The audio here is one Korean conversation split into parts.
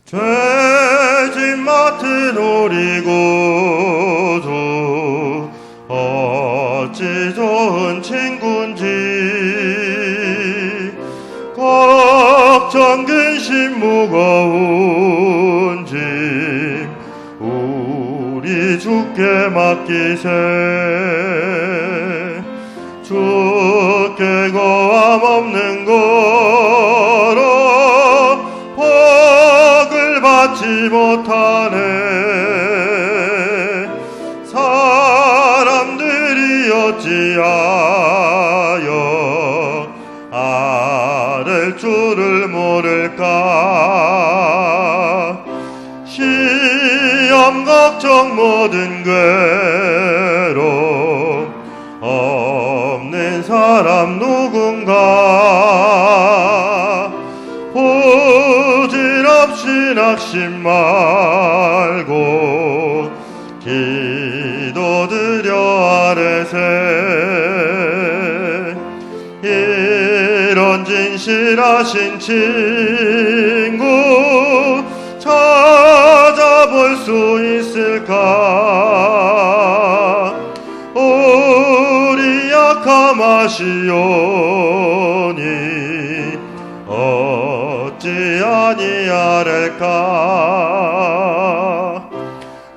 죄짐 맡은 우리 구주 어찌 좋은 친구인지 걱정 근심 무거운 짐 우리 주께 맡기세. 주께 고함 없는 거로 복을 받지 못하네. 사람들이 어찌하여 아랠 줄을 모를까. 시험 걱정 모든 괴로움 없는 사람 누군가. 부질없이 낙심 말고 기도드려 아뢰세. 이런 진실하신 친구 찾아볼 수 있을까. 우리 약함 아시오니 어찌 아니하랄까.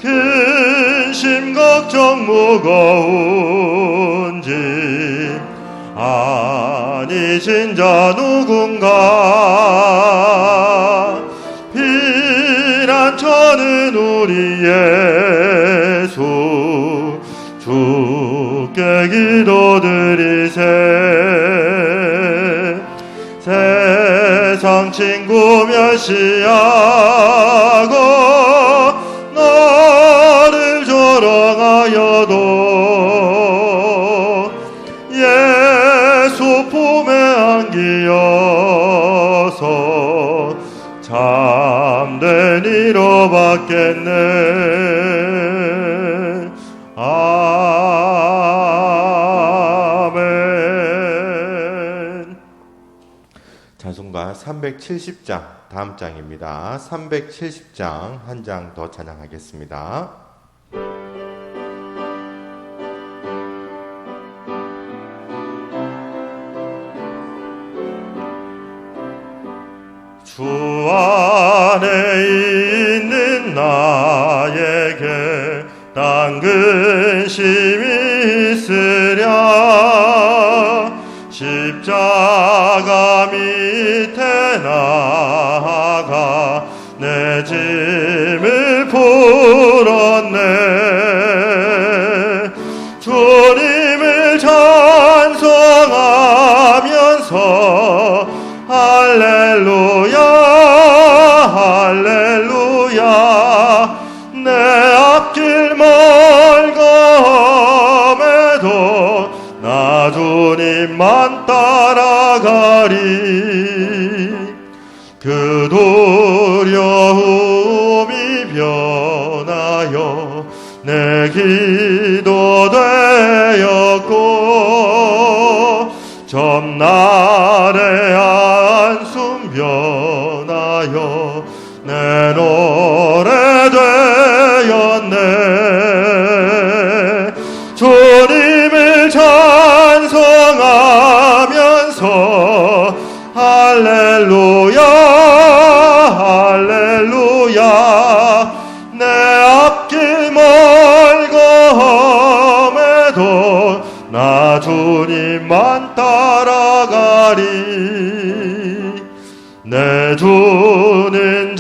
근심 걱정 무거운 짐 아니신 자 누군가. 피난처는 우리 예수 주께 기도드리세. 세상 친구 멸시하고 너를 조롱하여도 예수 품에 안기어서 참된 이로 받겠네. 아멘. 찬송가 370장 다음 장입니다. 370장 한 장 더 찬양하겠습니다. 주 안에 있는 나에게 딴 근심이 있으랴. 십자가 밑에 나아가 내 짐을 풀었네. 주님을 찬송하면서 할렐루야 할렐루야. 내 앞길 멀검에도 나 주님만 따라가리. 그 두려움이 변하여 내 기도 되었고 점날의 한숨 변하여 내 노래 되었네. 주님을 찬송하면서 할렐루야 할렐루야. 내 앞길 멀검에도 나 주님만 따라가리. 내 주는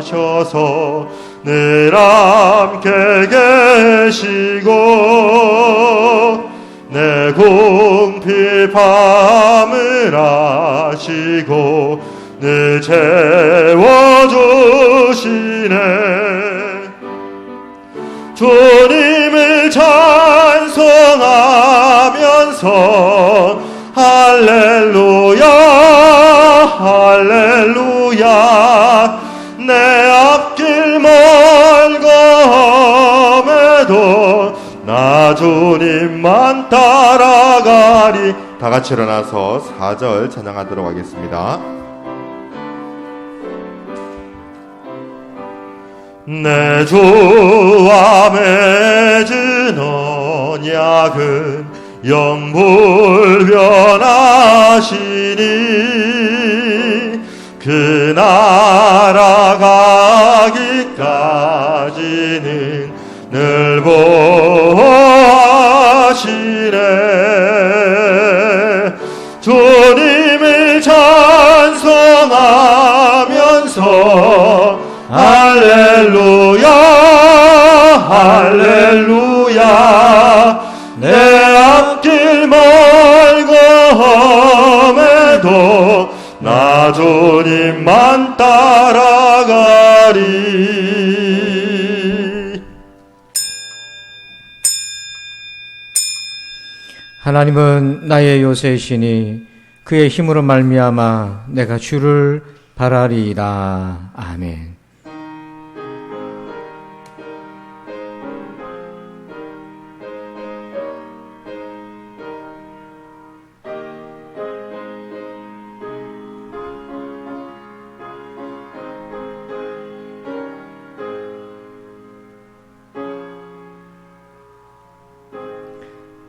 자비하셔서 늘 함께 계시고 내 궁핍함을 아시고 늘 채워주시네. 주님을 찬송하면서 할렐루야 할렐루야. 내 앞길 멀검에도 나 주님만 따라가리. 다 같이 일어나서 4절 찬양하도록 하겠습니다. 내 주와 맺은 언약은 영불변하시니 그 나라 가기까지는 늘 보호하시네. 주님을 찬송하면서 할렐루야 할렐루야 내 앞길 멀고 험해도 나 주님만 따라가리. 하나님은 나의 요새이시니 그의 힘으로 말미암아 내가 주를 바라리이다. 아멘.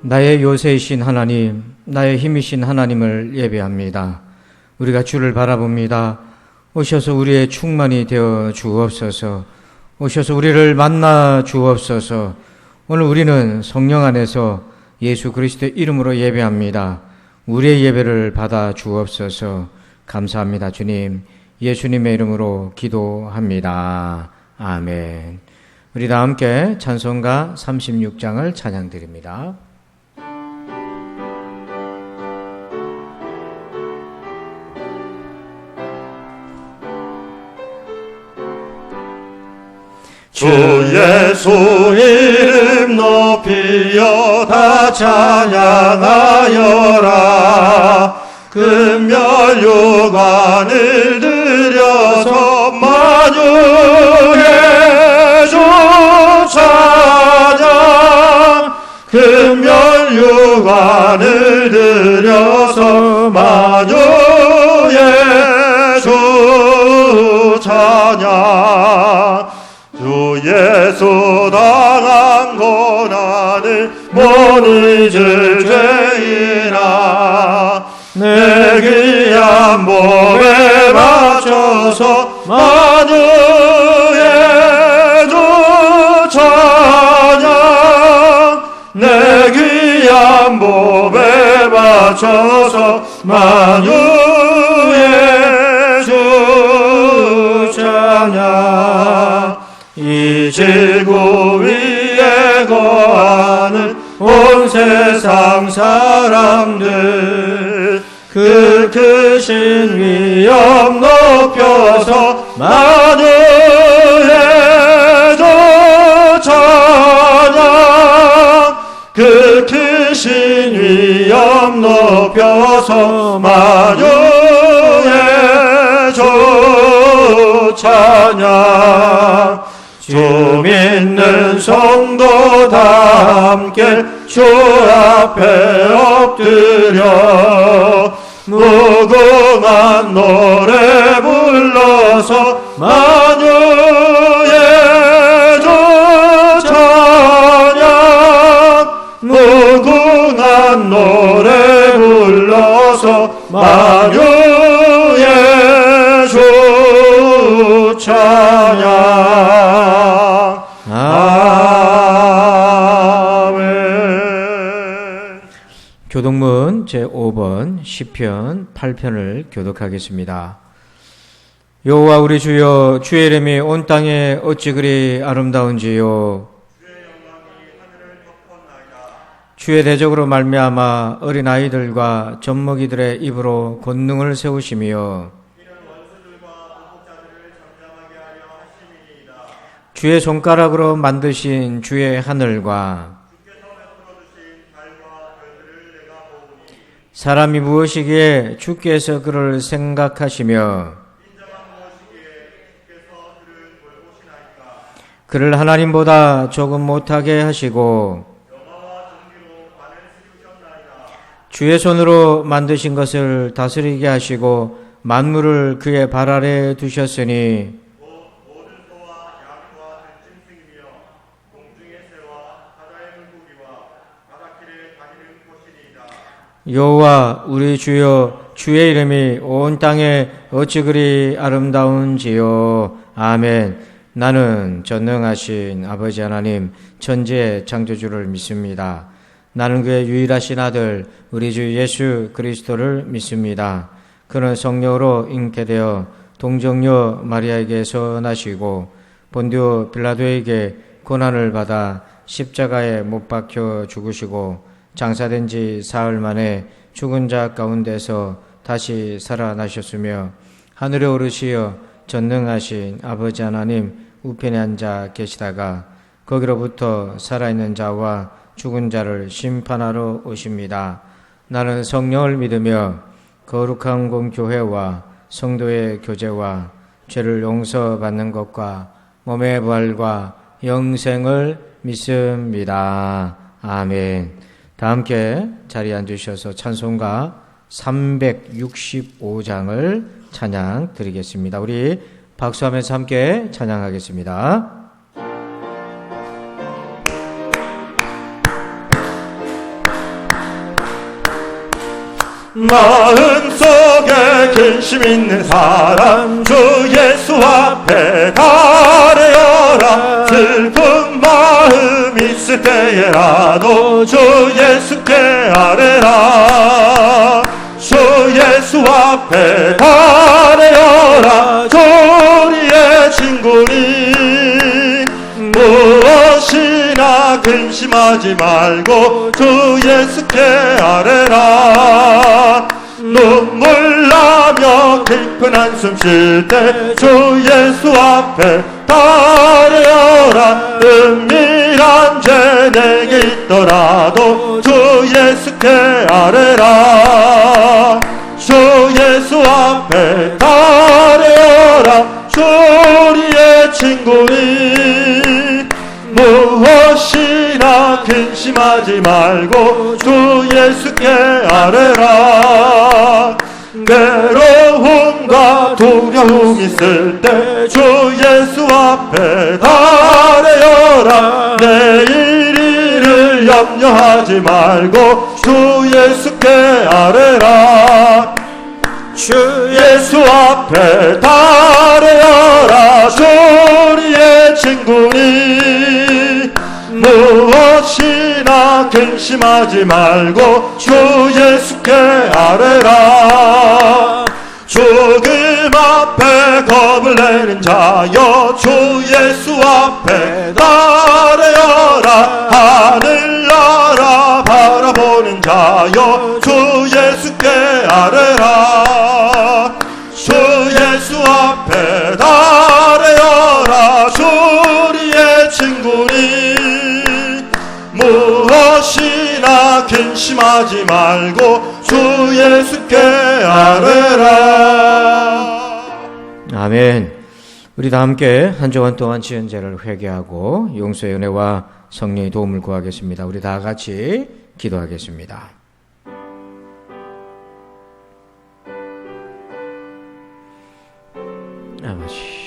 나의 요새이신 하나님, 나의 힘이신 하나님을 예배합니다. 우리가 주를 바라봅니다. 오셔서 우리의 충만이 되어 주옵소서. 오셔서 우리를 만나 주옵소서. 오늘 우리는 성령 안에서 예수 그리스도의 이름으로 예배합니다. 우리의 예배를 받아 주옵소서. 감사합니다. 주님, 예수님의 이름으로 기도합니다. 아멘. 우리 다 함께 찬송가 36장을 찬양드립니다. 주 예수 이름 높이여 다 찬양하여라. 금멸유관을 들여서 만유의 주 찬양. 금멸유관을 들여서 만유의 주 찬양. 주 예수 당한 고난을 못 잊을 죄인아 내 귀한 몸에 바쳐서 만유의 주 찬양. 내 귀한 몸에 바쳐서 만유의 주 찬양. 이 지구 위에 거하는 온 세상 사람들 그 크신 위엄 높여서 만유의 주 찬양. 그 크신 위엄 높여서 만유의 주 찬양. 주 믿는 성도 다 함께 주 앞에 엎드려 무궁한 노래 불러서 만유의 주 찬양. 무궁한 노래 불러서 만유의 주 찬양. 아멘. 교독문 제5번 시편 8편을 교독하겠습니다. 여호와 우리 주여, 주의 이름이 온 땅에 어찌 그리 아름다운지요. 주의 대적으로 말미암아 어린아이들과 젖먹이들의 입으로 권능을 세우시며 주의 손가락으로 만드신 주의 하늘과 사람이 무엇이기에 주께서 그를 생각하시며 그를 하나님보다 조금 못하게 하시고 주의 손으로 만드신 것을 다스리게 하시고 만물을 그의 발 아래에 두셨으니 여호와 우리 주여 주의 이름이 온 땅에 어찌 그리 아름다운지요. 아멘. 나는 전능하신 아버지 하나님 천지의 창조주를 믿습니다. 나는 그의 유일하신 아들 우리 주 예수 그리스도를 믿습니다. 그는 성령으로 잉태되어 동정녀 마리아에게서 나시고 본디오 빌라도에게 고난을 받아 십자가에 못 박혀 죽으시고 장사된 지 사흘 만에 죽은 자 가운데서 다시 살아나셨으며 하늘에 오르시어 전능하신 아버지 하나님 우편에 앉아 계시다가 거기로부터 살아있는 자와 죽은 자를 심판하러 오십니다. 나는 성령을 믿으며 거룩한 공교회와 성도의 교제와 죄를 용서받는 것과 몸의 부활과 영생을 믿습니다. 아멘. 다 함께 자리에 앉으셔서 찬송가 365장을 찬양 드리겠습니다. 우리 박수하면서 함께 찬양하겠습니다. 마음속에 근심 있는 사람 주 예수 앞에 달래어라. 슬픈 마음 있을 때에라도 주 예수께 아뢰라. 주 예수 앞에 달래어라. 우리의 친구니 무엇이나 근심하지 말고 주 예수께 아뢰라. 눈물 나며 깊은 한숨 쉴 때 주 예수 앞에 달래어라. 은밀한 죄 내게 있더라도 주 예수께 아뢰라. 주 예수 앞에 달래어라. 주 우리의 친구니 무엇이나 근심하지 말고 주 예수께 아뢰라. 괴로움과 두려움 있을 때 주 예수 앞에 달래어라. 내일 일을 염려하지 말고 주 예수께 아뢰라. 주 예수 앞에 달래어라. 주 우리의 친구니 무엇이나 근심하지 말고 주 예수께 아뢰라. 죽음 앞에 겁을 내는 자여 주 예수 앞에 달래어라. 하늘나라 바라보는 자여 주 예수께 아뢰라. 주 예수 앞에 달래어라. 주 우리의 친구니 무엇이나 근심하지 말고 주 예수께 아뢰라. 아멘. 우리 다 함께 한 주간 동안 지은 죄를 회개하고 용서의 은혜와 성령의 도움을 구하겠습니다. 우리 다 같이 기도하겠습니다. 아버지,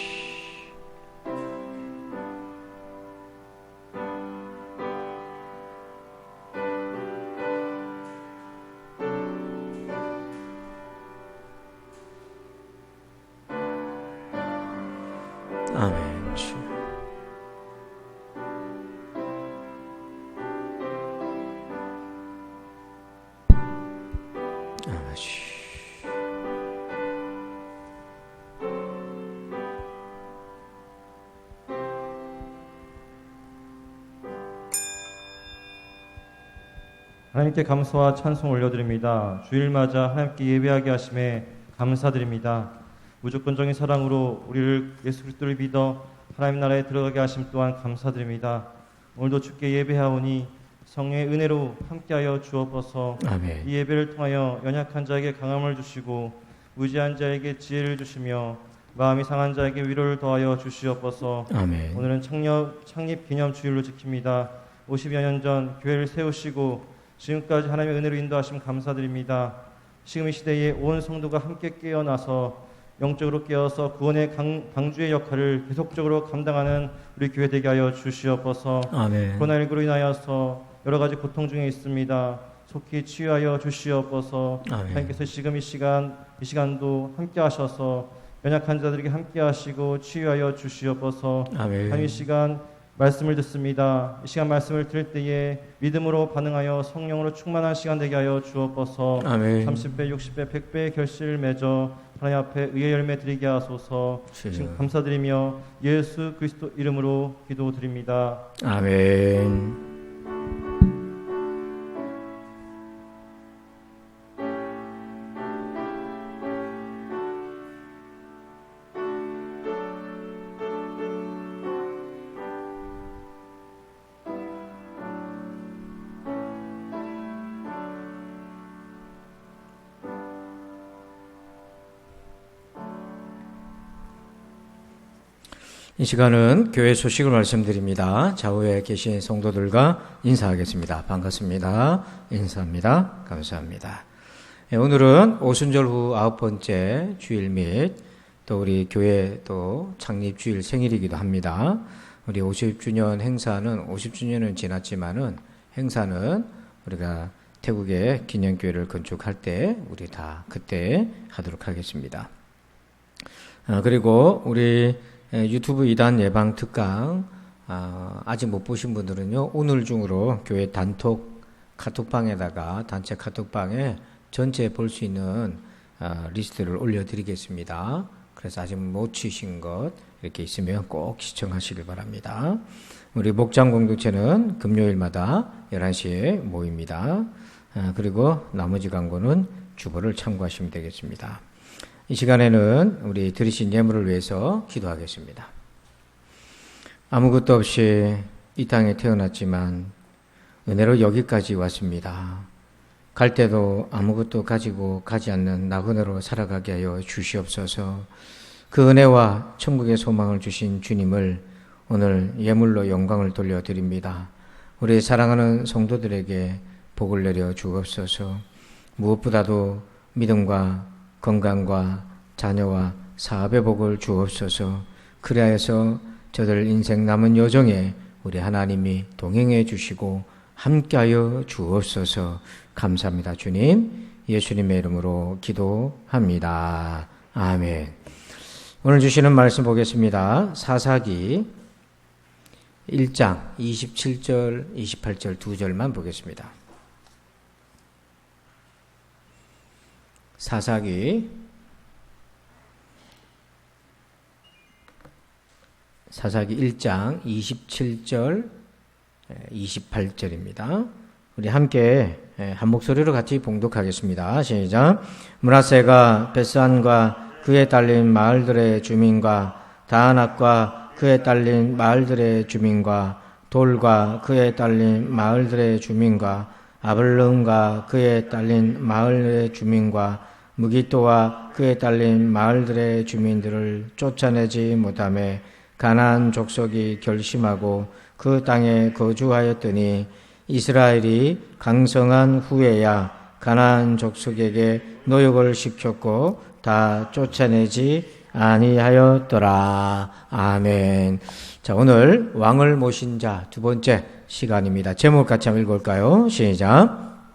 아멘. 주. 아버지. 하나님께 감사와 찬송 올려드립니다. 주일 맞아 하나님께 예배하게 하심에 감사드립니다. 무조건적인 사랑으로 우리를 예수 그리스도를 믿어 하나님 나라에 들어가게 하심 또한 감사드립니다. 오늘도 주께 예배하오니 성령의 은혜로 함께하여 주옵소서. 아멘. 이 예배를 통하여 연약한 자에게 강함을 주시고 무지한 자에게 지혜를 주시며 마음이 상한 자에게 위로를 더하여 주시옵소서. 아멘. 오늘은 창립 기념 주일로 지킵니다. 50여 년 전 교회를 세우시고 지금까지 하나님의 은혜로 인도하심 감사드립니다. 지금 이 시대에 온 성도가 함께 깨어나서 영적으로 깨어서 구원의 방주의 역할을 계속적으로 감당하는 우리 교회 되게 하여 주시옵소서. 아멘. 코로나19로 인하여서 여러 가지 고통 중에 있습니다. 속히 치유하여 주시옵소서. 아멘. 하나님께서 지금 이 시간도 함께 하셔서 연약한 자들에게 함께 하시고 치유하여 주시옵소서. 아멘. 하나님, 이 시간 말씀을 듣습니다. 이 시간 말씀을 들을 때에 믿음으로 반응하여 성령으로 충만한 시간 되게 하여 주옵소서. 아멘. 30배, 60배, 100배의 결실을 맺어 하나님 앞에 의의 열매 드리게 하소서. 지금 감사드리며 예수 그리스도 이름으로 기도드립니다. 아멘. 이 시간은 교회 소식을 말씀드립니다. 좌우에 계신 성도들과 인사하겠습니다. 반갑습니다. 인사합니다. 감사합니다. 오늘은 오순절 후 9번째 주일 및 또 우리 교회 또 창립 주일 생일이기도 합니다. 우리 50주년 행사는 50주년은 지났지만은 행사는 우리가 태국의 기념교회를 건축할 때 우리 다 그때 하도록 하겠습니다. 그리고 우리 유튜브 이단 예방 특강 아직 못 보신 분들은요, 오늘 중으로 교회 단톡 카톡방에다가 단체 카톡방에 전체 볼 수 있는 리스트를 올려드리겠습니다. 그래서 아직 못 치신 것 이렇게 있으면 꼭 시청하시길 바랍니다. 우리 목장 공동체는 금요일마다 11시에 모입니다. 그리고 나머지 광고는 주보를 참고하시면 되겠습니다. 이 시간에는 우리 들으신 예물을 위해서 기도하겠습니다. 아무것도 없이 이 땅에 태어났지만 은혜로 여기까지 왔습니다. 갈 때도 아무것도 가지고 가지 않는 나그네로 살아가게 하여 주시옵소서. 그 은혜와 천국의 소망을 주신 주님을 오늘 예물로 영광을 돌려드립니다. 우리 사랑하는 성도들에게 복을 내려 주옵소서. 무엇보다도 믿음과 건강과 자녀와 사업의 복을 주옵소서. 그리하여서 저들 인생 남은 여정에 우리 하나님이 동행해 주시고 함께하여 주옵소서. 감사합니다. 주님, 예수님의 이름으로 기도합니다. 아멘. 오늘 주시는 말씀 보겠습니다. 사사기 1장 27절, 28절 두 절만 보겠습니다. 사사기 1장 27절 28절입니다. 우리 함께 한 목소리로 같이 봉독하겠습니다. 시작. 므낫세가 벳산과 그에 딸린 마을들의 주민과 다아낙과 그에 딸린 마을들의 주민과 돌과 그에 딸린 마을들의 주민과 아블름과 그에 딸린 마을의 주민과 무기토와 그에 딸린 마을들의 주민들을 쫓아내지 못하며 가나안 족속이 결심하고 그 땅에 거주하였더니 이스라엘이 강성한 후에야 가나안 족속에게 노역을 시켰고 다 쫓아내지 아니하였더라. 아멘. 자, 오늘 왕을 모신 자 두 번째 시간입니다. 제목 같이 한번 읽어볼까요? 시작.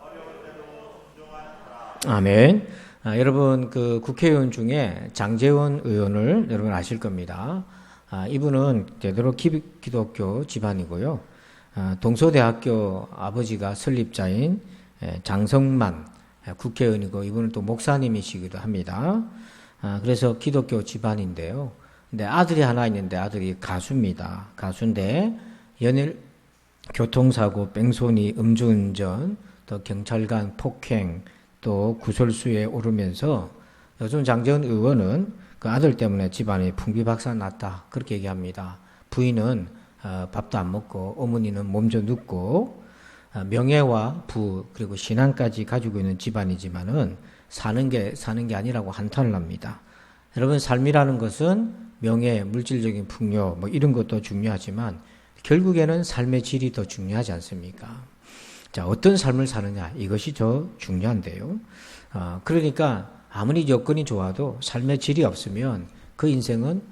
아멘. 여러분, 그 국회의원 중에 장제원 의원을 여러분 아실 겁니다. 이분은 대대로 기독교 집안이고요. 동서대학교 아버지가 설립자인 장성만 국회의원이고, 이분은 또 목사님이시기도 합니다. 그래서 기독교 집안인데요. 근데 아들이 하나 있는데 아들이 가수입니다. 가수인데 연일 교통사고, 뺑소니, 음주운전, 또 경찰관 폭행, 또 구설수에 오르면서 요즘 장제원 의원은 그 아들 때문에 집안이 풍비박산 났다, 그렇게 얘기합니다. 부인은 밥도 안 먹고 어머니는 몸져 눕고 명예와 부 그리고 신앙까지 가지고 있는 집안이지만은 사는 게 아니라고 한탄을 합니다. 여러분, 삶이라는 것은 명예, 물질적인 풍요 뭐 이런 것도 중요하지만 결국에는 삶의 질이 더 중요하지 않습니까? 자, 어떤 삶을 사느냐, 이것이 더 중요한데요. 그러니까 아무리 여건이 좋아도 삶의 질이 없으면 그 인생은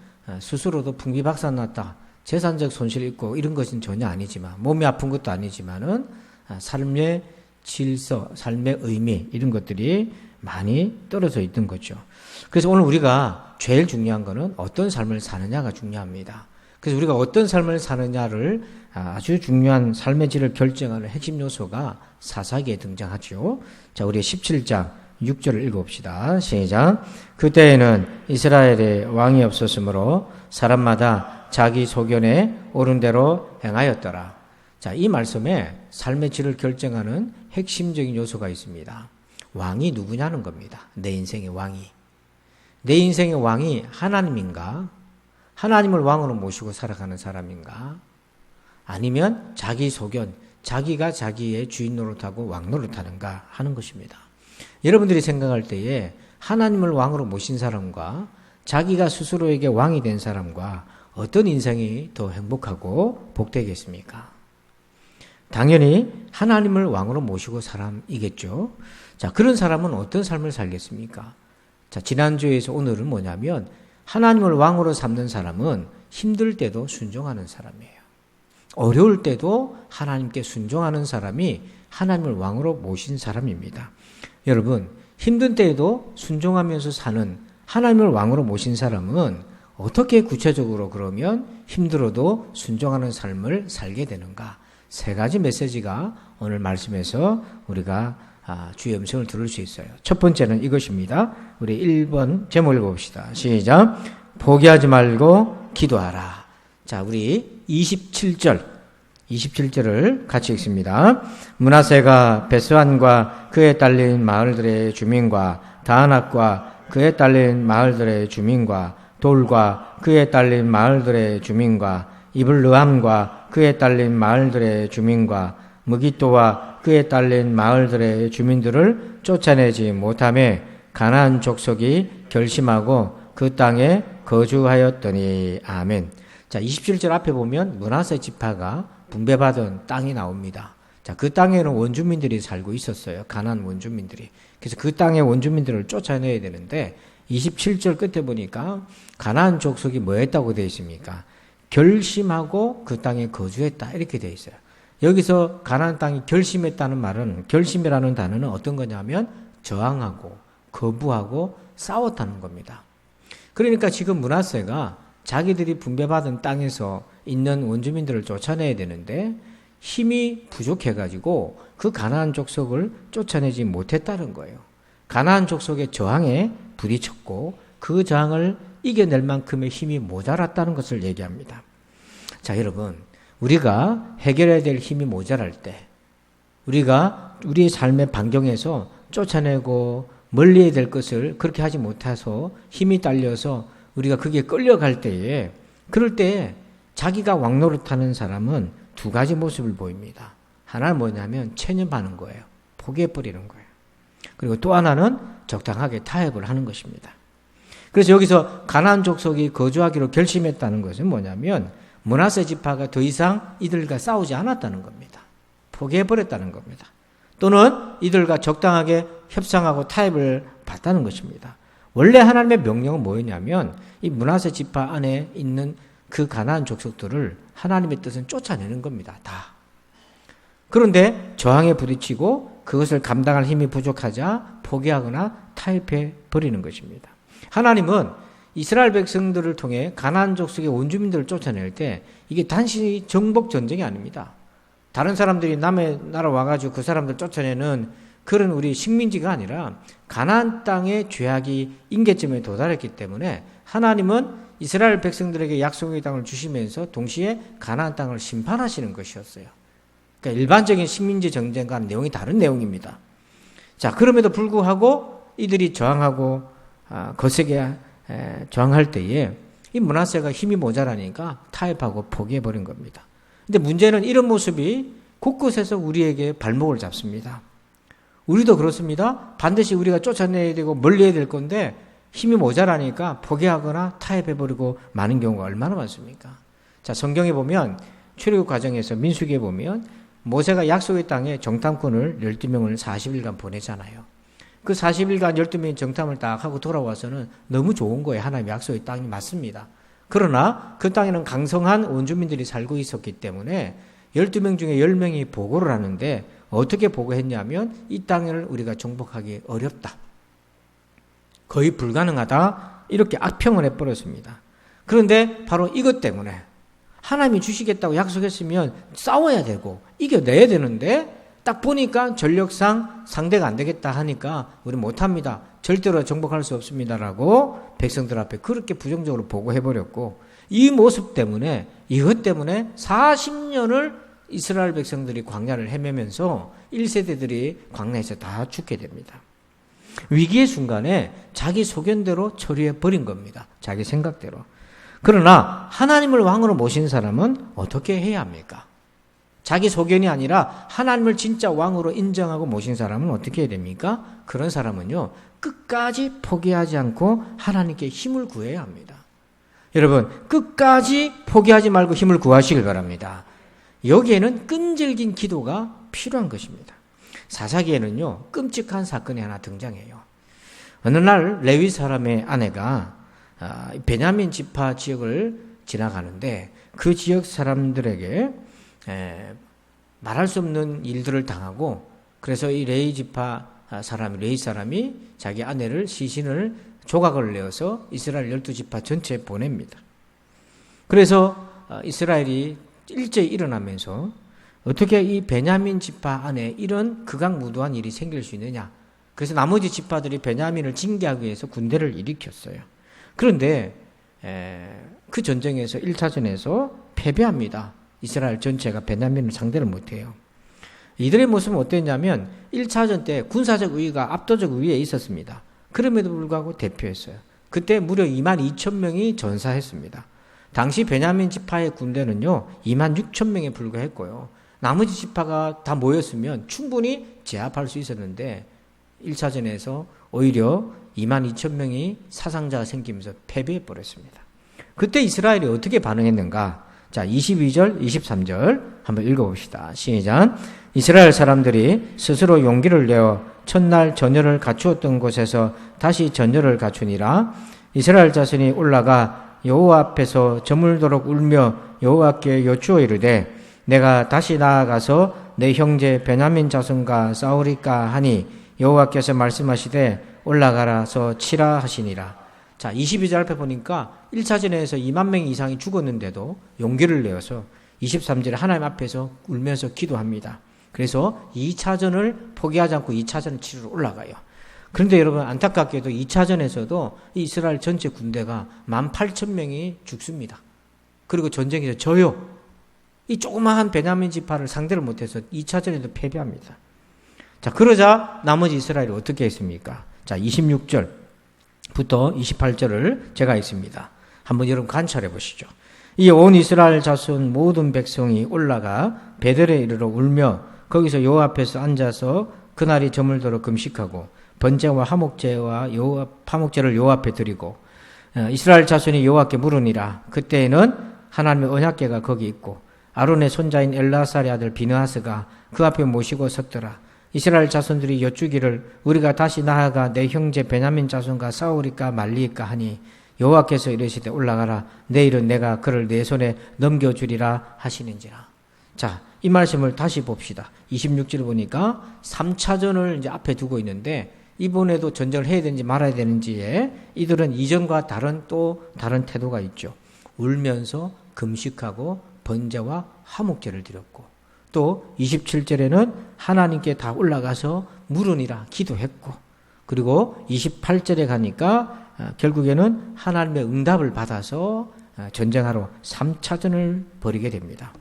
스스로도 풍비박산났다, 재산적 손실 있고 이런 것은 전혀 아니지만, 몸이 아픈 것도 아니지만은 삶의 질서, 삶의 의미 이런 것들이 많이 떨어져 있던 거죠. 그래서 오늘 우리가 제일 중요한 거는 어떤 삶을 사느냐가 중요합니다. 그래서 우리가 어떤 삶을 사느냐를 아주 중요한 삶의 질을 결정하는 핵심 요소가 사사기에 등장하죠. 자, 우리 17장 6절을 읽어봅시다. 시작. 그때에는 이스라엘에 왕이 없었으므로 사람마다 자기 소견에 옳은 대로 행하였더라. 자, 이 말씀에 삶의 질을 결정하는 핵심적인 요소가 있습니다. 왕이 누구냐는 겁니다. 내 인생의 왕이. 내 인생의 왕이 하나님인가? 하나님을 왕으로 모시고 살아가는 사람인가? 아니면 자기 소견, 자기가 자기의 주인 노릇하고 왕 노릇하는가 하는 것입니다. 여러분들이 생각할 때에 하나님을 왕으로 모신 사람과 자기가 스스로에게 왕이 된 사람과 어떤 인생이 더 행복하고 복되겠습니까? 당연히 하나님을 왕으로 모시고 사람이겠죠. 자, 그런 사람은 어떤 삶을 살겠습니까? 자, 지난주에서 오늘은 뭐냐면 하나님을 왕으로 삼는 사람은 힘들 때도 순종하는 사람이에요. 어려울 때도 하나님께 순종하는 사람이 하나님을 왕으로 모신 사람입니다. 여러분, 힘든 때에도 순종하면서 사는 하나님을 왕으로 모신 사람은 어떻게 구체적으로 그러면 힘들어도 순종하는 삶을 살게 되는가? 세 가지 메시지가 오늘 말씀에서 우리가 주의 음성을 들을 수 있어요. 첫 번째는 이것입니다. 우리 1번 제목 읽어봅시다. 시작. 포기하지 말고 기도하라. 자, 우리 27절을 같이 읽습니다. 므낫세가 베스안과 그에 딸린 마을들의 주민과 다낙과 그에 딸린 마을들의 주민과 돌과 그에 딸린 마을들의 주민과 이블르함과 그에 딸린 마을들의 주민과 무기또와 그에 딸린 마을들의 주민들을 쫓아내지 못하며 가나안 족속이 결심하고 그 땅에 거주하였더니. 아멘. 자, 27절 앞에 보면 므낫세 지파가 분배받은 땅이 나옵니다. 자, 그 땅에는 원주민들이 살고 있었어요. 가나안 원주민들이. 그래서 그 땅의 원주민들을 쫓아내야 되는데 27절 끝에 보니까 가나안 족속이 뭐 했다고 되어 있습니까? 결심하고 그 땅에 거주했다 이렇게 되어 있어요. 여기서 가나안 땅이 결심했다는 말은, 결심이라는 단어는 어떤 거냐면 저항하고 거부하고 싸웠다는 겁니다. 그러니까 지금 므낫세가 자기들이 분배받은 땅에서 있는 원주민들을 쫓아내야 되는데 힘이 부족해가지고 그 가나안 족속을 쫓아내지 못했다는 거예요. 가나안 족속의 저항에 부딪혔고 그 저항을 이겨낼 만큼의 힘이 모자랐다는 것을 얘기합니다. 자, 여러분, 우리가 해결해야 될 힘이 모자랄 때, 우리가 우리의 삶의 반경에서 쫓아내고 멀리해야 될 것을 그렇게 하지 못해서 힘이 딸려서 우리가 그게 끌려갈 때에, 그럴 때 자기가 왕노릇하는 사람은 두 가지 모습을 보입니다. 하나는 뭐냐면 체념하는 거예요. 포기해버리는 거예요. 그리고 또 하나는 적당하게 타협을 하는 것입니다. 그래서 여기서 가나안 족속이 거주하기로 결심했다는 것은 뭐냐면 므낫세 지파가 더 이상 이들과 싸우지 않았다는 겁니다. 포기해버렸다는 겁니다. 또는 이들과 적당하게 협상하고 타협을 받다는 것입니다. 원래 하나님의 명령은 뭐였냐면 이 므낫세 지파 안에 있는 그 가나안 족속들을 하나님의 뜻은 쫓아내는 겁니다. 다. 그런데 저항에 부딪히고 그것을 감당할 힘이 부족하자 포기하거나 타협해 버리는 것입니다. 하나님은 이스라엘 백성들을 통해 가나안 족속의 원주민들을 쫓아낼 때 이게 단순히 정복 전쟁이 아닙니다. 다른 사람들이 남의 나라 와가지고 그 사람들 쫓아내는 그런 우리 식민지가 아니라 가나안 땅의 죄악이 임계점에 도달했기 때문에 하나님은 이스라엘 백성들에게 약속의 땅을 주시면서 동시에 가나안 땅을 심판하시는 것이었어요. 그러니까 일반적인 식민지 전쟁과는 내용이 다른 내용입니다. 자, 그럼에도 불구하고 이들이 저항하고 거세게 저항할 때에 이 므낫세가 힘이 모자라니까 타협하고 포기해버린 겁니다. 근데 문제는 이런 모습이 곳곳에서 우리에게 발목을 잡습니다. 우리도 그렇습니다. 반드시 우리가 쫓아내야 되고 멀리해야 될 건데 힘이 모자라니까 포기하거나 타협해버리고 많은 경우가 얼마나 많습니까? 자, 성경에 보면 출애굽 과정에서 민수기에 보면 모세가 약속의 땅에 정탐꾼을 12명을 40일간 보내잖아요. 그 40일간 12명이 정탐을 딱 하고 돌아와서는 너무 좋은 거예요. 하나님의 약속의 땅이 맞습니다. 그러나 그 땅에는 강성한 원주민들이 살고 있었기 때문에 12명 중에 10명이 보고를 하는데 어떻게 보고했냐면 이 땅을 우리가 정복하기 어렵다. 거의 불가능하다. 이렇게 악평을 해버렸습니다. 그런데 바로 이것 때문에 하나님이 주시겠다고 약속했으면 싸워야 되고 이겨내야 되는데 딱 보니까 전력상 상대가 안 되겠다 하니까 우리 못합니다. 절대로 정복할 수 없습니다라고 백성들 앞에 그렇게 부정적으로 보고해버렸고 이 모습 때문에 이것 때문에 40년을 이스라엘 백성들이 광야를 헤매면서 1세대들이 광야에서 다 죽게 됩니다. 위기의 순간에 자기 소견대로 처리해버린 겁니다. 자기 생각대로. 그러나 하나님을 왕으로 모신 사람은 어떻게 해야 합니까? 자기 소견이 아니라 하나님을 진짜 왕으로 인정하고 모신 사람은 어떻게 해야 됩니까? 그런 사람은요, 끝까지 포기하지 않고 하나님께 힘을 구해야 합니다. 여러분, 끝까지 포기하지 말고 힘을 구하시길 바랍니다. 여기에는 끈질긴 기도가 필요한 것입니다. 사사기에는요, 끔찍한 사건이 하나 등장해요. 어느 날 레위 사람의 아내가 베냐민 지파 지역을 지나가는데 그 지역 사람들에게 말할 수 없는 일들을 당하고 그래서 이 레위 사람이 자기 아내를 시신을 조각을 내어서 이스라엘 12지파 전체에 보냅니다. 그래서 이스라엘이 일제히 일어나면서 어떻게 이 베냐민 지파 안에 이런 극악무도한 일이 생길 수 있느냐. 그래서 나머지 지파들이 베냐민을 징계하기 위해서 군대를 일으켰어요. 그런데 그 전쟁에서 1차전에서 패배합니다. 이스라엘 전체가 베냐민을 상대를 못해요. 이들의 모습은 어땠냐면 1차전 때 군사적 우위가 압도적 우위에 있었습니다. 그럼에도 불구하고 대표했어요. 그때 무려 22,000명이 전사했습니다. 당시 베냐민 지파의 군대는요 26,000명에 불과했고요. 나머지 지파가 다 모였으면 충분히 제압할 수 있었는데 1차전에서 오히려 22,000명이 사상자가 생기면서 패배해버렸습니다. 그때 이스라엘이 어떻게 반응했는가? 자, 22절, 23절 한번 읽어봅시다. 시작. 이스라엘 사람들이 스스로 용기를 내어 첫날 전열을 갖추었던 곳에서 다시 전열을 갖추니라. 이스라엘 자손이 올라가 여호와 앞에서 저물도록 울며 여호와께 여쭈어 이르되 내가 다시 나아가서 내 형제 베냐민 자손과 싸우리까 하니 여호와께서 말씀하시되 올라가라서 치라 하시니라. 자, 22절 앞에 보니까 1차전에서 2만 명 이상이 죽었는데도 용기를 내어서 23절에 하나님 앞에서 울면서 기도합니다. 그래서 2차전을 포기하지 않고 2차전을 치르러 올라가요. 그런데 여러분 안타깝게도 2차전에서도 이스라엘 전체 군대가 18,000명이 죽습니다. 그리고 전쟁에서 져요. 이 조그마한 베냐민 지파를 상대를 못해서 2차전에도 패배합니다. 자, 그러자 나머지 이스라엘이 어떻게 했습니까? 자, 26절부터 28절을 제가 읽습니다. 한번 여러분 관찰해 보시죠. 이 온 이스라엘 자손 모든 백성이 올라가 베델에 이르러 울며 거기서 여호와 앞에서 앉아서 그날이 저물도록 금식하고 번제와 화목제를 여호와 앞에 드리고 이스라엘 자손이 여호와께 물으니라. 그때에는 하나님의 언약궤가 거기 있고 아론의 손자인 엘라살의 아들 비느하스가 그 앞에 모시고 섰더라. 이스라엘 자손들이 여쭈기를 우리가 다시 나아가 내 형제 베냐민 자손과 싸우리까 말리까 하니 여호와께서 이르시되 올라가라. 내일은 내가 그를 내 손에 넘겨주리라 하시는지라. 자, 이 말씀을 다시 봅시다. 26절 보니까 3차전을 이제 앞에 두고 있는데 이번에도 전쟁을 해야 되는지 말아야 되는지에 이들은 이전과 다른 태도가 있죠. 울면서 금식하고 번제와 화목제를 드렸고 또 27절에는 하나님께 다 올라가서 물으니라 기도했고 그리고 28절에 가니까 결국에는 하나님의 응답을 받아서 전쟁하러 3차전을 벌이게 됩니다.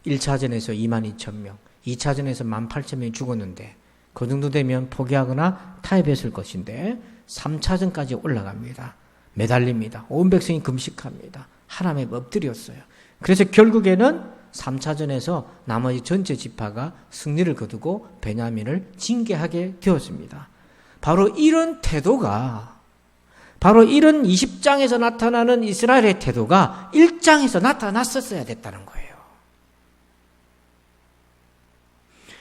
1차전에서 22,000명, 2차전에서 18,000명이 죽었는데 그 정도 되면 포기하거나 타협했을 것인데 3차전까지 올라갑니다. 매달립니다. 온 백성이 금식합니다. 하나님의 엎드렸어요. 그래서 결국에는 3차전에서 나머지 전체 지파가 승리를 거두고 베냐민을 징계하게 되었습니다. 바로 이런 태도가 바로 이런 20장에서 나타나는 이스라엘의 태도가 1장에서 나타났었어야 됐다는 거예요.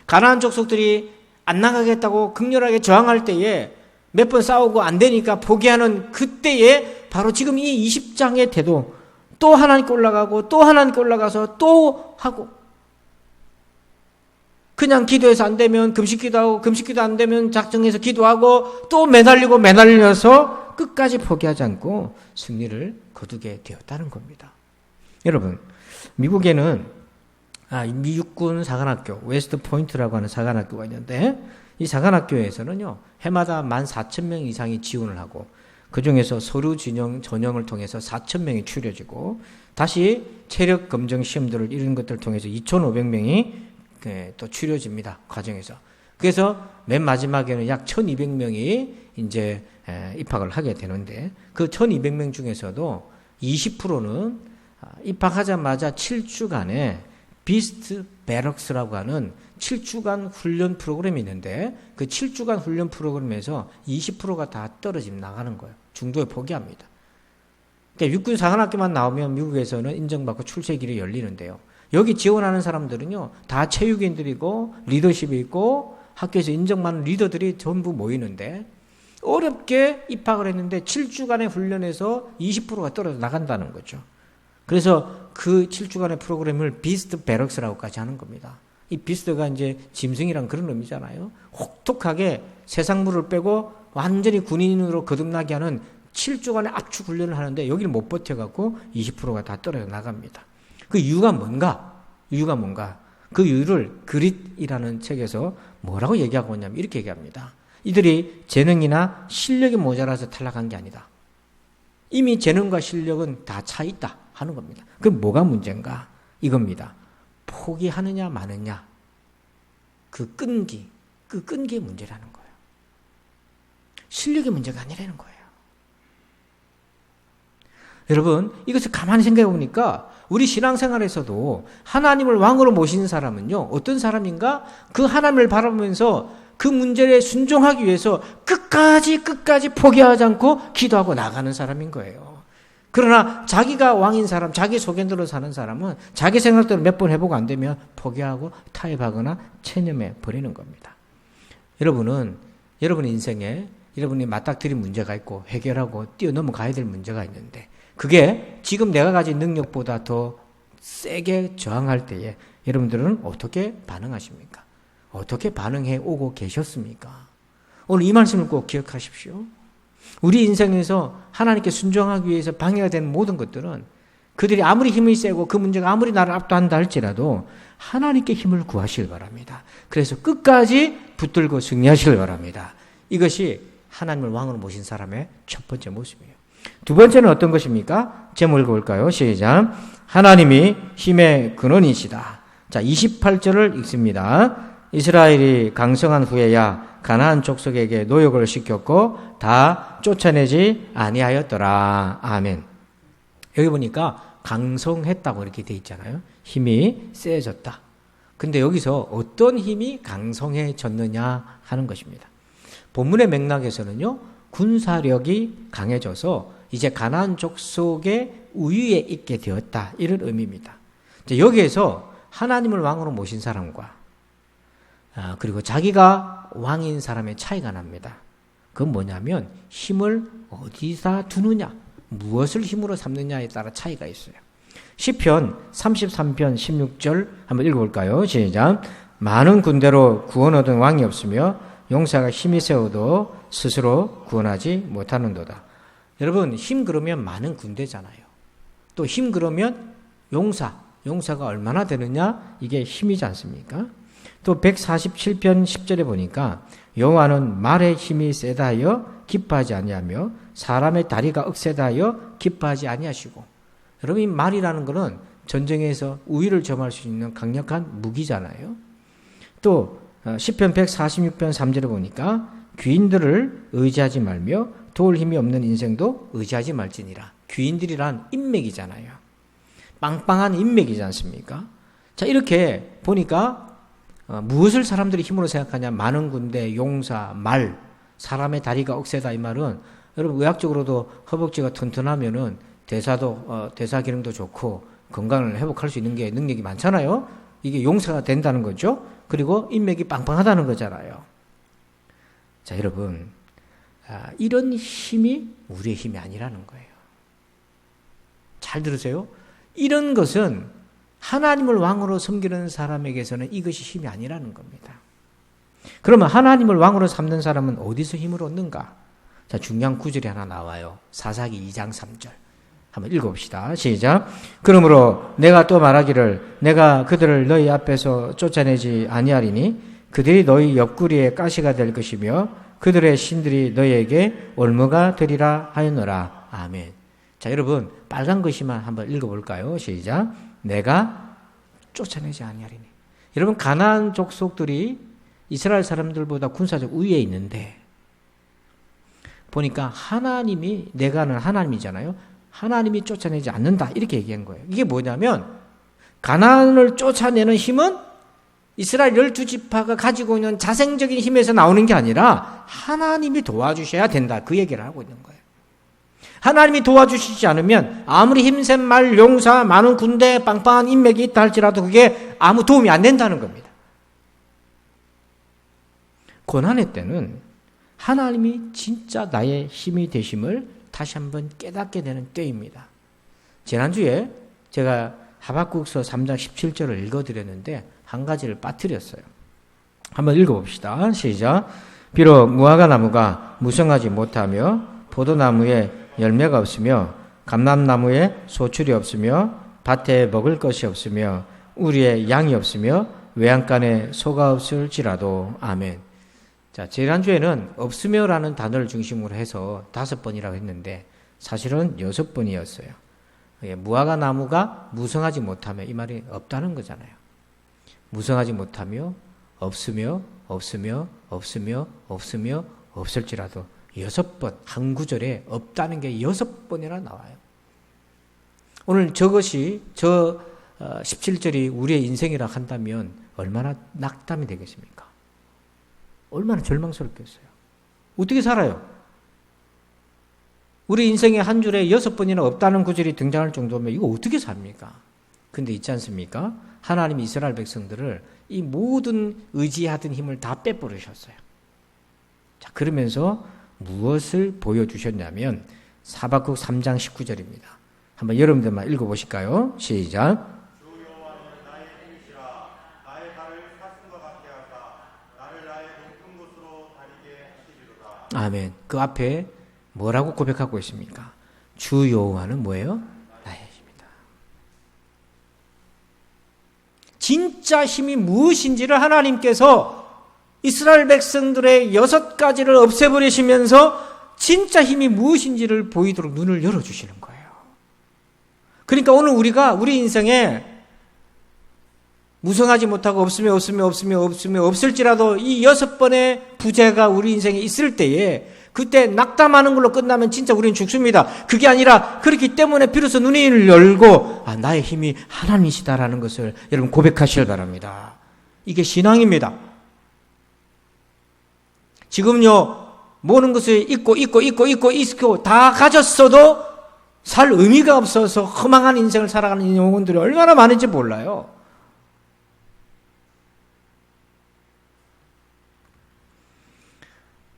가나안 족속들이 안 나가겠다고 극렬하게 저항할 때에 몇 번 싸우고 안 되니까 포기하는 그때에 바로 지금 이 20장의 태도 또 하나님께 올라가고 또 하나님께 올라가서 또 하고 그냥 기도해서 안 되면 금식 기도하고, 금식 기도 안 되면 작정해서 기도하고, 또 매달려서 끝까지 포기하지 않고 승리를 거두게 되었다는 겁니다. 여러분, 미국에는 미 육군 사관학교, 웨스트 포인트라고 하는 사관학교가 있는데, 이 사관학교에서는요, 해마다 14,000명 이상이 지원을 하고, 그 중에서 서류 전형을 통해서 4,000명이 추려지고, 다시 체력 검정 시험들을 이런 것들을 통해서 2,500명이 또 추려집니다. 과정에서. 그래서 맨 마지막에는 약 1,200명이 이제 입학을 하게 되는데, 그 1,200명 중에서도 20%는 입학하자마자 7주간의 비스트 베럭스라고 하는 7주간 훈련 프로그램이 있는데, 그 7주간 훈련 프로그램에서 20%가 다 떨어지면 나가는 거예요. 중도에 포기합니다. 그러니까 육군 사관학교만 나오면 미국에서는 인정받고 출세길이 열리는데요. 여기 지원하는 사람들은요, 다 체육인들이고 리더십이 있고 학교에서 인정받는 리더들이 전부 모이는데, 어렵게 입학을 했는데 7주간의 훈련에서 20%가 떨어져 나간다는 거죠. 그래서 그 7주간의 프로그램을 비스트 베럭스라고까지 하는 겁니다. 이 비스트가 이제 짐승이란 그런 의미잖아요. 혹독하게 세상물을 빼고 완전히 군인으로 거듭나게 하는 7주간의 압축 훈련을 하는데, 여기를 못 버텨갖고 20%가 다 떨어져 나갑니다. 그 이유가 뭔가? 그 이유를 그릿이라는 책에서 뭐라고 얘기하고 있냐면 이렇게 얘기합니다. 이들이 재능이나 실력이 모자라서 탈락한 게 아니다. 이미 재능과 실력은 다 차 있다 하는 겁니다. 그럼 뭐가 문제인가? 이겁니다. 포기하느냐 마느냐. 그 끈기의 문제라는 거예요. 실력의 문제가 아니라는 거예요. 여러분, 이것을 가만히 생각해 보니까 우리 신앙생활에서도 하나님을 왕으로 모시는 사람은요, 어떤 사람인가? 그 하나님을 바라보면서 그 문제에 순종하기 위해서 끝까지 포기하지 않고 기도하고 나가는 사람인 거예요. 그러나 자기가 왕인 사람, 자기 소견대로 사는 사람은 자기 생각대로 몇 번 해보고 안 되면 포기하고 타협하거나 체념해 버리는 겁니다. 여러분은 여러분의 인생에 여러분이 맞닥뜨린 문제가 있고 해결하고 뛰어넘어가야 될 문제가 있는데, 그게 지금 내가 가진 능력보다 더 세게 저항할 때에 여러분들은 어떻게 반응하십니까? 어떻게 반응해 오고 계셨습니까? 오늘 이 말씀을 꼭 기억하십시오. 우리 인생에서 하나님께 순종하기 위해서 방해가 되는 모든 것들은 그들이 아무리 힘이 세고 그 문제가 아무리 나를 압도한다 할지라도 하나님께 힘을 구하시길 바랍니다. 그래서 끝까지 붙들고 승리하시길 바랍니다. 이것이 하나님을 왕으로 모신 사람의 첫 번째 모습이에요. 두 번째는 어떤 것입니까? 제목 읽어볼까요? 시작. 하나님이 힘의 근원이시다. 자, 28절을 읽습니다. 이스라엘이 강성한 후에야 가나안 족속에게 노역을 시켰고 다 쫓아내지 아니하였더라. 아멘. 여기 보니까 강성했다고 이렇게 돼 있잖아요. 힘이 세졌다. 근데 여기서 어떤 힘이 강성해졌느냐 하는 것입니다. 본문의 맥락에서는요, 군사력이 강해져서 이제 가나안 족속의 우위에 있게 되었다, 이런 의미입니다. 여기에서 하나님을 왕으로 모신 사람과 그리고 자기가 왕인 사람의 차이가 납니다. 그건 뭐냐면 힘을 어디다 두느냐, 무엇을 힘으로 삼느냐에 따라 차이가 있어요. 시편 33편 16절 한번 읽어볼까요? 시작. 많은 군대로 구원 얻은 왕이 없으며 용사가 힘이 세워도 스스로 구원하지 못하는도다. 여러분, 힘 그러면 많은 군대잖아요. 또 힘 그러면 용사가 얼마나 되느냐, 이게 힘이지 않습니까? 또 147편 10절에 보니까 여호와는 말의 힘이 세다 하여 기뻐하지 아니하며 사람의 다리가 억세다 하여 기뻐하지 아니하시고. 여러분, 이 말이라는 것은 전쟁에서 우위를 점할 수 있는 강력한 무기잖아요. 또 시편 146편 3절에 보니까 귀인들을 의지하지 말며 도울 힘이 없는 인생도 의지하지 말지니라. 귀인들이란 인맥이잖아요. 빵빵한 인맥이지 않습니까? 자, 이렇게 보니까 무엇을 사람들이 힘으로 생각하냐? 많은 군대, 용사, 말, 사람의 다리가 억세다, 이 말은 여러분 의학적으로도 허벅지가 튼튼하면은 대사 기능도 좋고 건강을 회복할 수 있는 게 능력이 많잖아요. 이게 용사가 된다는 거죠. 그리고 인맥이 빵빵하다는 거잖아요. 자, 여러분, 이런 힘이 우리의 힘이 아니라는 거예요. 잘 들으세요. 이런 것은 하나님을 왕으로 섬기는 사람에게서는 이것이 힘이 아니라는 겁니다. 그러면 하나님을 왕으로 삼는 사람은 어디서 힘을 얻는가? 자, 중요한 구절이 하나 나와요. 사사기 2장 3절. 한번 읽어봅시다. 시작. 그러므로 내가 또 말하기를 내가 그들을 너희 앞에서 쫓아내지 아니하리니 그들이 너희 옆구리에 가시가 될 것이며 그들의 신들이 너희에게 올무가 되리라 하였노라. 아멘. 자, 여러분 빨간 글씨만 한번 읽어볼까요? 시작. 내가 쫓아내지 아니하리니. 여러분 가나안 족속들이 이스라엘 사람들보다 군사적 우위에 있는데 보니까 하나님이 내가는 하나님이잖아요. 하나님이 쫓아내지 않는다 이렇게 얘기한 거예요. 이게 뭐냐면 가나안을 쫓아내는 힘은 이스라엘 12지파가 가지고 있는 자생적인 힘에서 나오는 게 아니라 하나님이 도와주셔야 된다 그 얘기를 하고 있는 거예요. 하나님이 도와주시지 않으면 아무리 힘센 말, 용사, 많은 군대, 빵빵한 인맥이 있다 할지라도 그게 아무 도움이 안 된다는 겁니다. 고난의 때는 하나님이 진짜 나의 힘이 되심을 다시 한번 깨닫게 되는 때입니다. 지난주에 제가 하박국서 3장 17절을 읽어드렸는데 한 가지를 빠뜨렸어요. 한번 읽어봅시다. 시작. 비록 무화과 나무가 무성하지 못하며 포도나무에 열매가 없으며 감람나무에 소출이 없으며 밭에 먹을 것이 없으며 우리에 양이 없으며 외양간에 소가 없을지라도. 아멘. 자, 지난주에는 없으며라는 단어를 중심으로 해서 5번이라고 했는데 사실은 6번이었어요. 무화과 나무가 무성하지 못하며 이 말이 없다는 거잖아요. 무성하지 못하며 없으며 없으며 없으며 없으며 없을지라도 6번 한 구절에 없다는 게 6번이나 나와요. 오늘 저것이 저 17절이 우리의 인생이라 한다면 얼마나 낙담이 되겠습니까? 얼마나 절망스럽겠어요. 어떻게 살아요? 우리 인생의 한 줄에 6번이나 없다는 구절이 등장할 정도면 이거 어떻게 삽니까? 근데 있지 않습니까? 하나님이 이스라엘 백성들을 이 모든 의지하던 힘을 다 빼버리셨어요. 자, 그러면서 무엇을 보여주셨냐면 하박국 3장 19절입니다. 한번 여러분들만 읽어보실까요? 시작. 아멘. 그 앞에 뭐라고 고백하고 있습니까? 주 여호와는 뭐예요? 나의 힘이다. 진짜 힘이 무엇인지를 하나님께서 이스라엘 백성들의 6가지를 없애버리시면서 진짜 힘이 무엇인지를 보이도록 눈을 열어주시는 거예요. 그러니까 오늘 우리가 우리 인생에 무성하지 못하고 없으며 없으며 없으며 없으며 없을지라도 이 6번의 부재가 우리 인생에 있을 때에 그때 낙담하는 걸로 끝나면 진짜 우리는 죽습니다. 그게 아니라 그렇기 때문에 비로소 눈을 열고 나의 힘이 하나님이시다라는 것을 여러분 고백하시길 바랍니다. 이게 신앙입니다. 지금요 모든 것을 있고 다 가졌어도 살 의미가 없어서 허망한 인생을 살아가는 영혼들이 얼마나 많은지 몰라요.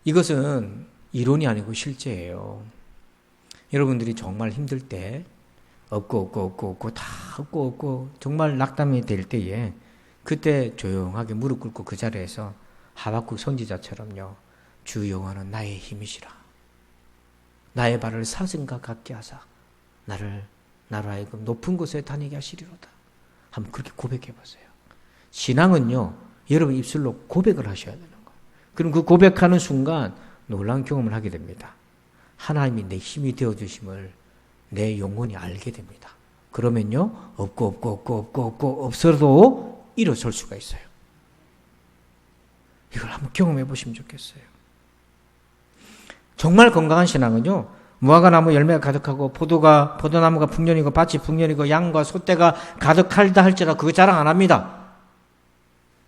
이것은 이론이 아니고 실제예요. 여러분들이 정말 힘들 때 없고 다 없고 정말 낙담이 될 때에 그때 조용하게 무릎 꿇고 그 자리에서 하박국 선지자처럼요. 주 여호와는 나의 힘이시라. 나의 발을 사슴과 같게 하사 나로 하여금 높은 곳에 다니게 하시리로다. 한번 그렇게 고백해 보세요. 신앙은요. 여러분 입술로 고백을 하셔야 되는 거예요. 그럼 그 고백하는 순간 놀라운 경험을 하게 됩니다. 하나님이 내 힘이 되어주심을 내 영혼이 알게 됩니다. 그러면요. 없고 없어도 일어설 수가 있어요. 이걸 한번 경험해 보시면 좋겠어요. 정말 건강한 신앙은요. 무화과 나무 열매가 가득하고 포도나무가 풍년이고 밭이 풍년이고 양과 소떼가 가득하다 할지라도 그거 자랑 안 합니다.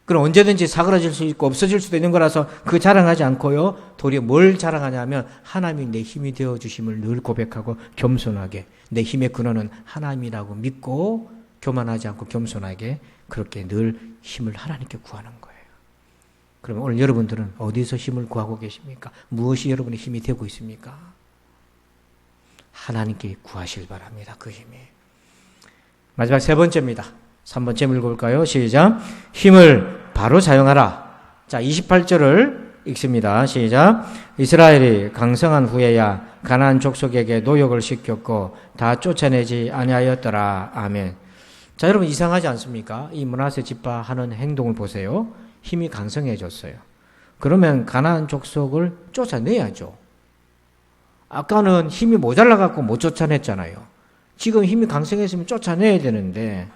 그럼 언제든지 사그라질 수 있고 없어질 수도 있는 거라서 그 자랑하지 않고요. 도리어 뭘 자랑하냐면 하나님이 내 힘이 되어주심을 늘 고백하고 겸손하게 내 힘의 근원은 하나님이라고 믿고 교만하지 않고 겸손하게 그렇게 늘 힘을 하나님께 구하는 거예요. 그러면 오늘 여러분들은 어디서 힘을 구하고 계십니까? 무엇이 여러분의 힘이 되고 있습니까? 하나님께 구하실 바랍니다. 그 힘이. 마지막 3번째입니다. 3번째 읽어볼까요? 시작. 힘을 바로 사용하라. 자, 28절을 읽습니다. 시작. 이스라엘이 강성한 후에야 가나안 족속에게 노역을 시켰고 다 쫓아내지 아니하였더라. 아멘. 자, 여러분 이상하지 않습니까? 이 므낫세 지파 하는 행동을 보세요. 힘이 강성해졌어요. 그러면 가나안 족속을 쫓아내야죠. 아까는 힘이 모자라갖고 못 쫓아냈잖아요. 지금 힘이 강성했으면 쫓아내야 되는데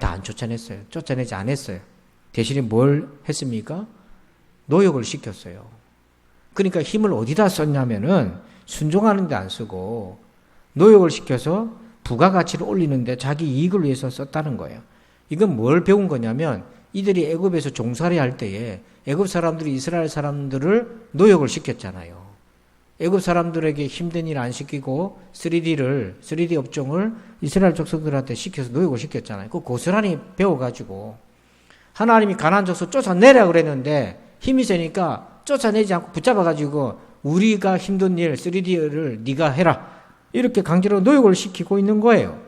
다 안 쫓아냈어요. 쫓아내지 않았어요. 대신에 뭘 했습니까? 노역을 시켰어요. 그러니까 힘을 어디다 썼냐면은 순종하는 데 안 쓰고 노역을 시켜서 부가가치를 올리는데 자기 이익을 위해서 썼다는 거예요. 이건 뭘 배운 거냐면 이들이 애굽에서 종살이 할 때에 애굽 사람들이 이스라엘 사람들을 노역을 시켰잖아요. 애굽 사람들에게 힘든 일 안 시키고 3D 업종을 이스라엘 족속들한테 시켜서 노역을 시켰잖아요. 그 고스란히 배워가지고 하나님이 가나안 족속 쫓아내라 그랬는데 힘이 세니까 쫓아내지 않고 붙잡아가지고 우리가 힘든 일 3D를 네가 해라 이렇게 강제로 노역을 시키고 있는 거예요.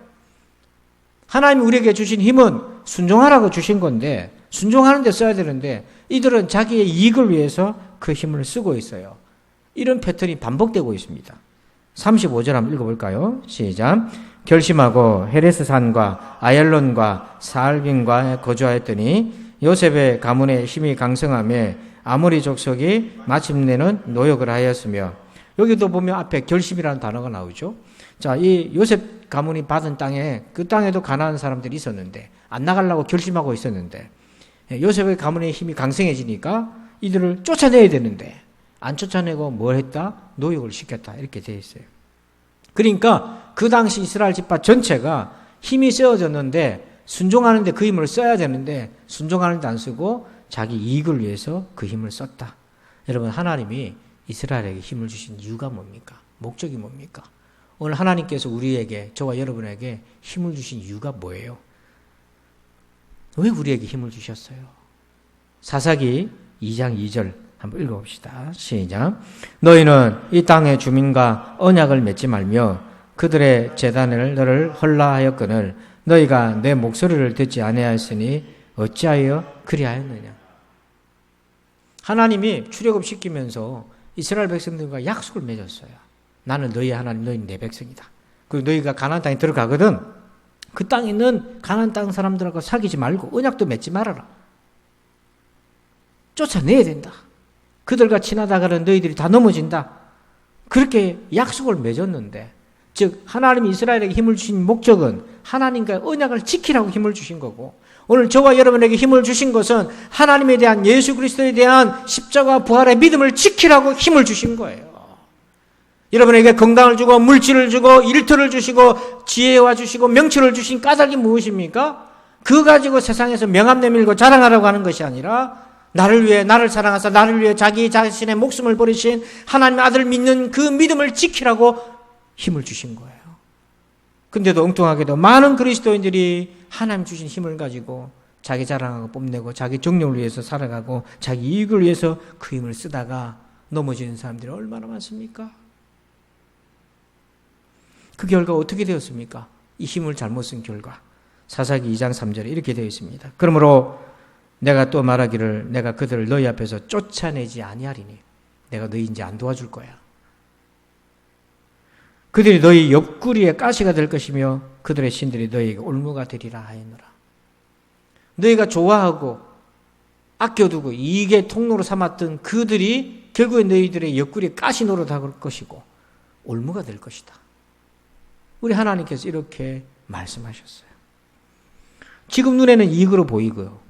하나님이 우리에게 주신 힘은 순종하라고 주신 건데 순종하는 데 써야 되는데 이들은 자기의 이익을 위해서 그 힘을 쓰고 있어요. 이런 패턴이 반복되고 있습니다. 35절 한번 읽어볼까요? 시작. 결심하고 헤레스 산과 아얄론과 사알빈과 거주하였더니 요셉의 가문의 힘이 강성함에 아모리 족속이 마침내는 노역을 하였으며 여기도 보면 앞에 결심이라는 단어가 나오죠. 자, 이 요셉 가문이 받은 땅에 그 땅에도 가나안 사람들이 있었는데 안 나가려고 결심하고 있었는데 요셉의 가문의 힘이 강성해지니까 이들을 쫓아내야 되는데 안 쫓아내고 뭘 했다? 노역을 시켰다. 이렇게 되어 있어요. 그러니까 그 당시 이스라엘 지파 전체가 힘이 세워졌는데 순종하는데 그 힘을 써야 되는데 순종하는데 안 쓰고 자기 이익을 위해서 그 힘을 썼다. 여러분 하나님이 이스라엘에게 힘을 주신 이유가 뭡니까? 목적이 뭡니까? 오늘 하나님께서 우리에게 저와 여러분에게 힘을 주신 이유가 뭐예요? 왜 우리에게 힘을 주셨어요? 사사기 2장 2절 한번 읽어봅시다. 시작. 너희는 이 땅의 주민과 언약을 맺지 말며 그들의 제단을 너를 헐라하였거늘 너희가 내 목소리를 듣지 아니하였으니 어찌하여 그리하였느냐. 하나님이 출애굽시키면서 이스라엘 백성들과 약속을 맺었어요. 나는 너희 하나님, 너희는 내 백성이다. 그리고 너희가 가나안 땅에 들어가거든 그 땅에 있는 가나안 땅 사람들하고 사귀지 말고 언약도 맺지 말아라. 쫓아내야 된다. 그들과 친하다가는 너희들이 다 넘어진다. 그렇게 약속을 맺었는데 즉 하나님이 이스라엘에게 힘을 주신 목적은 하나님과의 언약을 지키라고 힘을 주신 거고 오늘 저와 여러분에게 힘을 주신 것은 하나님에 대한 예수 그리스도에 대한 십자가 부활의 믿음을 지키라고 힘을 주신 거예요. 여러분에게 건강을 주고 물질을 주고 일터를 주시고 지혜와 주시고 명철을 주신 까닭이 무엇입니까? 그거 가지고 세상에서 명함 내밀고 자랑하라고 하는 것이 아니라 나를 위해 나를 사랑하사 나를 위해 자기 자신의 목숨을 버리신 하나님의 아들을 믿는 그 믿음을 지키라고 힘을 주신 거예요. 근데도 엉뚱하게도 많은 그리스도인들이 하나님 주신 힘을 가지고 자기 자랑하고 뽐내고 자기 정력을 위해서 살아가고 자기 이익을 위해서 그 힘을 쓰다가 넘어지는 사람들이 얼마나 많습니까? 그 결과 어떻게 되었습니까? 이 힘을 잘못 쓴 결과 사사기 2장 3절에 이렇게 되어 있습니다. 그러므로 내가 또 말하기를 내가 그들을 너희 앞에서 쫓아내지 아니하리니 내가 너희 이제 안 도와줄 거야. 그들이 너희 옆구리에 가시가 될 것이며 그들의 신들이 너희에게 올무가 되리라 하였노라. 너희가 좋아하고 아껴두고 이익의 통로로 삼았던 그들이 결국에 너희들의 옆구리에 가시 노릇할 것이고 올무가 될 것이다. 우리 하나님께서 이렇게 말씀하셨어요. 지금 눈에는 이익으로 보이고요.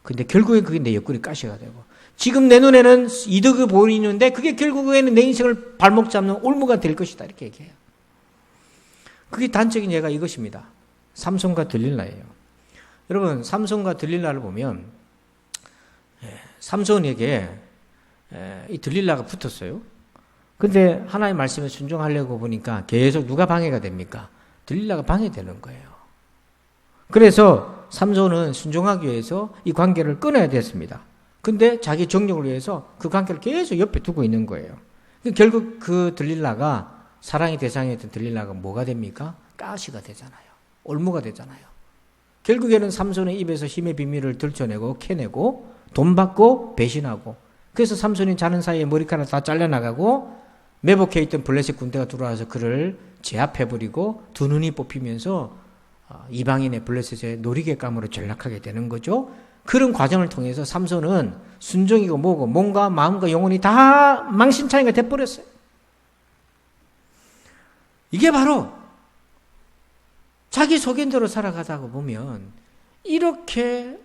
근데 결국에 그게 내 옆구리 가시가 되고 지금 내 눈에는 이득을 보이는데 그게 결국에는 내 인생을 발목 잡는 올무가 될 것이다. 이렇게 얘기해요. 그게 단적인 예가 이것입니다. 삼손과 들릴라예요. 여러분 삼손과 들릴라를 보면 삼손에게 이 들릴라가 붙었어요. 근데 하나님의 말씀에 순종하려고 보니까 계속 누가 방해가 됩니까? 들릴라가 방해되는 거예요. 그래서 삼손은 순종하기 위해서 이 관계를 끊어야 됐습니다. 근데 자기 정력을 위해서 그 관계를 계속 옆에 두고 있는 거예요. 결국 그 들릴라가 사랑의 대상이었던 들릴라가 뭐가 됩니까? 가시가 되잖아요. 올무가 되잖아요. 결국에는 삼손의 입에서 힘의 비밀을 들춰내고 캐내고 돈 받고 배신하고, 그래서 삼손이 자는 사이에 머리카락 다 잘려나가고 매복해 있던 블레셋 군대가 들어와서 그를 제압해버리고 두 눈이 뽑히면서 이방인의 블레셋의 놀이개감으로 전락하게 되는 거죠. 그런 과정을 통해서 삼손은 순종이고 뭐고 몸과 마음과 영혼이 다 망신창이가 돼버렸어요. 이게 바로 자기 속인대로 살아가다가 보면 이렇게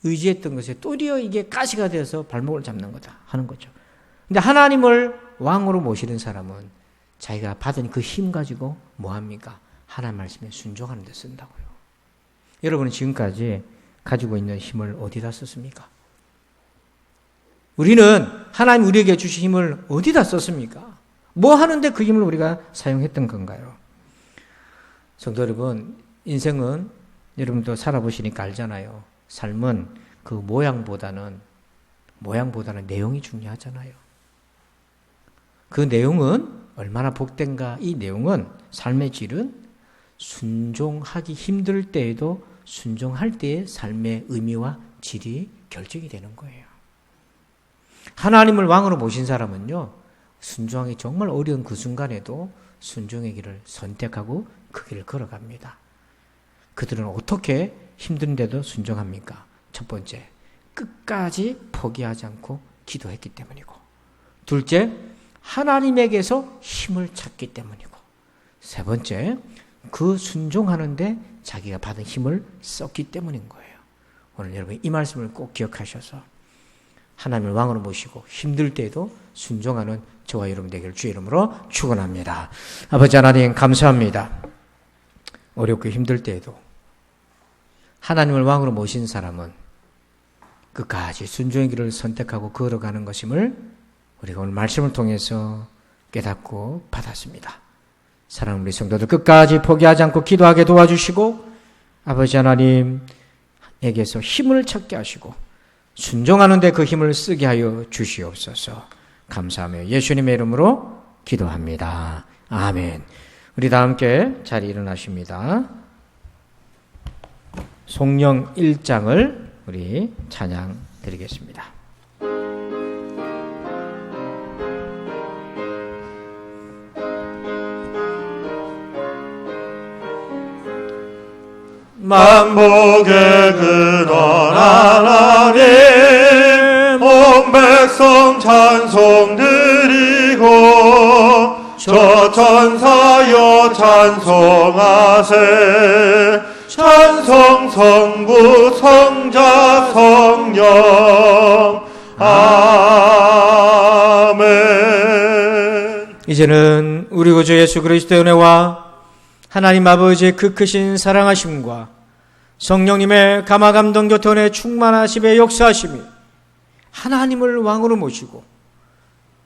의지했던 것에 도리어 이게 가시가 되어서 발목을 잡는 거다 하는 거죠. 근데 하나님을 왕으로 모시는 사람은 자기가 받은 그 힘 가지고 뭐합니까? 하나님 말씀에 순종하는 데 쓴다고요. 여러분은 지금까지 가지고 있는 힘을 어디다 썼습니까? 우리는 하나님 우리에게 주신 힘을 어디다 썼습니까? 뭐 하는데 그 힘을 우리가 사용했던 건가요? 성도 여러분, 인생은 여러분도 살아보시니까 알잖아요. 삶은 그 모양보다는 내용이 중요하잖아요. 그 내용은 얼마나 복된가. 이 내용은, 삶의 질은 순종하기 힘들 때에도 순종할 때의 삶의 의미와 질이 결정이 되는 거예요. 하나님을 왕으로 모신 사람은요, 순종하기 정말 어려운 그 순간에도 순종의 길을 선택하고 그 길을 걸어갑니다. 그들은 어떻게 힘든데도 순종합니까? 첫 번째, 끝까지 포기하지 않고 기도했기 때문이고, 둘째, 하나님에게서 힘을 찾기 때문이고, 세 번째, 그 순종하는데 자기가 받은 힘을 썼기 때문인 거예요. 오늘 여러분 이 말씀을 꼭 기억하셔서 하나님을 왕으로 모시고 힘들 때에도 순종하는 저와 여러분 되기를 주의 이름으로 축원합니다. 아버지 하나님 감사합니다. 어렵고 힘들 때에도 하나님을 왕으로 모신 사람은 끝까지 순종의 길을 선택하고 걸어가는 것임을 우리가 오늘 말씀을 통해서 깨닫고 받았습니다. 사랑하는 우리 성도들 끝까지 포기하지 않고 기도하게 도와주시고, 아버지 하나님에게서 힘을 찾게 하시고 순종하는 데 그 힘을 쓰게 하여 주시옵소서. 감사하며 예수님의 이름으로 기도합니다. 아멘. 우리 다 함께 자리 일어나십니다. 송영 1장을 우리 찬양 드리겠습니다. 만복의 근원 하나님, 온 백성 찬송 드리고 저 천사여 찬송하세. 찬송 성부 성자 성령. 아멘. 이제는 우리 구주 예수 그리스도의 은혜와 하나님 아버지의 그 크신 사랑하심과 성령님의 감화감동 교통의 충만하심의 역사하심이 하나님을 왕으로 모시고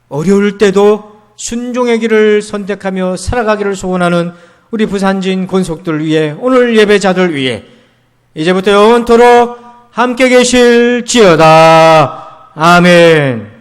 어려울 때도 순종의 길을 선택하며 살아가기를 소원하는 우리 부산진 권속들 위해, 오늘 예배자들 위해 이제부터 영원토록 함께 계실지어다. 아멘.